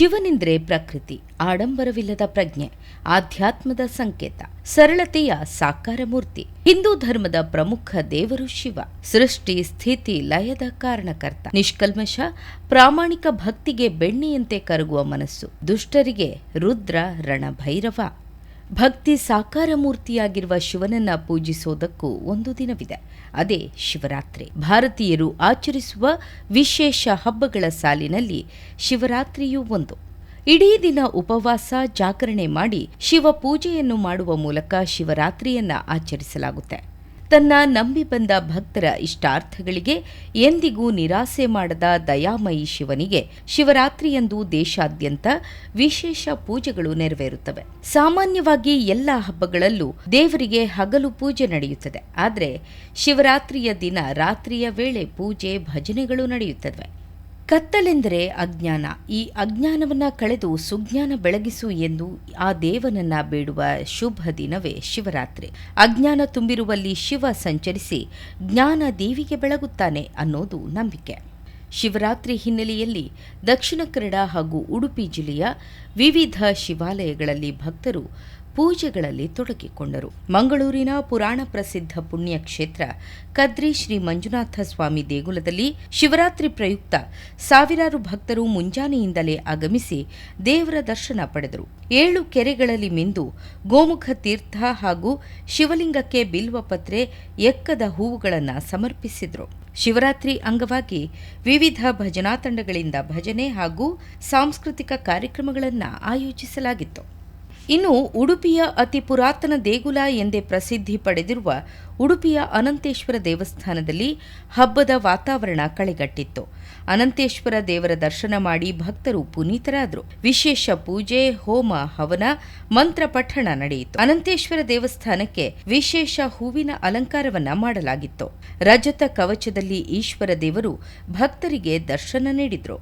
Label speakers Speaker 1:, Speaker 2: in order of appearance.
Speaker 1: ಶಿವನೆಂದರೆ ಪ್ರಕೃತಿ, ಆಡಂಬರವಿಲ್ಲದ ಪ್ರಜ್ಞೆ, ಆಧ್ಯಾತ್ಮದ ಸಂಕೇತ, ಸರಳತೆಯ ಸಾಕಾರ ಮೂರ್ತಿ. ಹಿಂದೂ ಧರ್ಮದ ಪ್ರಮುಖ ದೇವರು ಶಿವ. ಸೃಷ್ಟಿ ಸ್ಥಿತಿ ಲಯದ ಕಾರಣಕರ್ತ. ನಿಷ್ಕಲ್ಮಶ ಪ್ರಾಮಾಣಿಕ ಭಕ್ತಿಗೆ ಬೆಣ್ಣೆಯಂತೆ ಕರಗುವ ಮನಸ್ಸು. ದುಷ್ಟರಿಗೆ ರುದ್ರ ರಣಭೈರವ. ಭಕ್ತಿ ಸಾಕಾರ ಮೂರ್ತಿಯಾಗಿರುವ ಶಿವನನ್ನ ಪೂಜಿಸೋದಕ್ಕೂ ಒಂದು ದಿನವಿದೆ. ಅದೇ ಶಿವರಾತ್ರಿ. ಭಾರತೀಯರು ಆಚರಿಸುವ ವಿಶೇಷ ಹಬ್ಬಗಳ ಸಾಲಿನಲ್ಲಿ ಶಿವರಾತ್ರಿಯೂ ಒಂದು. ಇಡೀ ದಿನ ಉಪವಾಸ ಜಾಗರಣೆ ಮಾಡಿ ಶಿವ ಪೂಜೆಯನ್ನು ಮಾಡುವ ಮೂಲಕ ಶಿವರಾತ್ರಿಯನ್ನ ಆಚರಿಸಲಾಗುತ್ತೆ. ತನ್ನ ನಂಬಿ ಬಂದ ಭಕ್ತರ ಇಷ್ಟಾರ್ಥಗಳಿಗೆ ಎಂದಿಗೂ ನಿರಾಸೆ ಮಾಡದ ದಯಾಮಯಿ ಶಿವನಿಗೆ ಶಿವರಾತ್ರಿಯಂದು ದೇಶಾದ್ಯಂತ ವಿಶೇಷ ಪೂಜೆಗಳು ನೆರವೇರುತ್ತವೆ. ಸಾಮಾನ್ಯವಾಗಿ ಎಲ್ಲ ಹಬ್ಬಗಳಲ್ಲೂ ದೇವರಿಗೆ ಹಗಲು ಪೂಜೆ ನಡೆಯುತ್ತದೆ. ಆದರೆ ಶಿವರಾತ್ರಿಯ ದಿನ ರಾತ್ರಿಯ ವೇಳೆ ಪೂಜೆ ಭಜನೆಗಳು ನಡೆಯುತ್ತವೆ. ಕತ್ತಲೆಂದರೆ ಅಜ್ಞಾನ. ಈ ಅಜ್ಞಾನವನ್ನ ಕಳೆದು ಸುಜ್ಞಾನ ಬೆಳಗಿಸು ಎಂದು ಆ ದೇವನನ್ನ ಬೇಡುವ ಶುಭ ದಿನವೇ ಶಿವರಾತ್ರಿ. ಅಜ್ಞಾನ ತುಂಬಿರುವಲ್ಲಿ ಶಿವ ಸಂಚರಿಸಿ ಜ್ಞಾನ ದೀವಿಗೆ ಬೆಳಗುತ್ತಾನೆ ಅನ್ನೋದು ನಂಬಿಕೆ. ಶಿವರಾತ್ರಿ ಹಿನ್ನೆಲೆಯಲ್ಲಿ ದಕ್ಷಿಣ ಕನ್ನಡ ಹಾಗೂ ಉಡುಪಿ ಜಿಲ್ಲೆಯ ವಿವಿಧ ಶಿವಾಲಯಗಳಲ್ಲಿ ಭಕ್ತರು ಪೂಜೆಗಳಲ್ಲಿ ತೊಡಗಿಕೊಂಡರು. ಮಂಗಳೂರಿನ ಪುರಾಣ ಪ್ರಸಿದ್ಧ ಪುಣ್ಯಕ್ಷೇತ್ರ ಕದ್ರಿ ಶ್ರೀ ಮಂಜುನಾಥ ಸ್ವಾಮಿ ದೇಗುಲದಲ್ಲಿ ಶಿವರಾತ್ರಿ ಪ್ರಯುಕ್ತ ಸಾವಿರಾರು ಭಕ್ತರು ಮುಂಜಾನೆಯಿಂದಲೇ ಆಗಮಿಸಿ ದೇವರ ದರ್ಶನ ಪಡೆದರು. 7 ಕೆರೆಗಳಲ್ಲಿ ಮಿಂದು ಗೋಮುಖ ತೀರ್ಥ ಹಾಗೂ ಶಿವಲಿಂಗಕ್ಕೆ ಬಿಲ್ವಪತ್ರೆ, ಎಕ್ಕದ ಹೂವುಗಳನ್ನು ಸಮರ್ಪಿಸಿದರು. ಶಿವರಾತ್ರಿ ಅಂಗವಾಗಿ ವಿವಿಧ ಭಜನಾ ತಂಡಗಳಿಂದ ಭಜನೆ ಹಾಗೂ ಸಾಂಸ್ಕೃತಿಕ ಕಾರ್ಯಕ್ರಮಗಳನ್ನು ಆಯೋಜಿಸಲಾಗಿತ್ತು. ಇನ್ನು ಉಡುಪಿಯ ಅತಿ ಪುರಾತನ ದೇಗುಲ ಎಂದೇ ಪ್ರಸಿದ್ಧಿ ಪಡೆದಿರುವ ಉಡುಪಿಯ ಅನಂತೇಶ್ವರ ದೇವಸ್ಥಾನದಲ್ಲಿ ಹಬ್ಬದ ವಾತಾವರಣ ಕಳೆಗಟ್ಟಿತ್ತು. ಅನಂತೇಶ್ವರ ದೇವರ ದರ್ಶನ ಮಾಡಿ ಭಕ್ತರು ಪುನೀತರಾದರು. ವಿಶೇಷ ಪೂಜೆ, ಹೋಮ, ಹವನ, ಮಂತ್ರ ಪಠಣ ನಡೆಯಿತು. ಅನಂತೇಶ್ವರ ದೇವಸ್ಥಾನಕ್ಕೆ ವಿಶೇಷ ಹೂವಿನ ಅಲಂಕಾರವನ್ನ ಮಾಡಲಾಗಿತ್ತು. ರಜತ ಕವಚದಲ್ಲಿ ಈಶ್ವರ ದೇವರು ಭಕ್ತರಿಗೆ ದರ್ಶನ ನೀಡಿದ್ರು.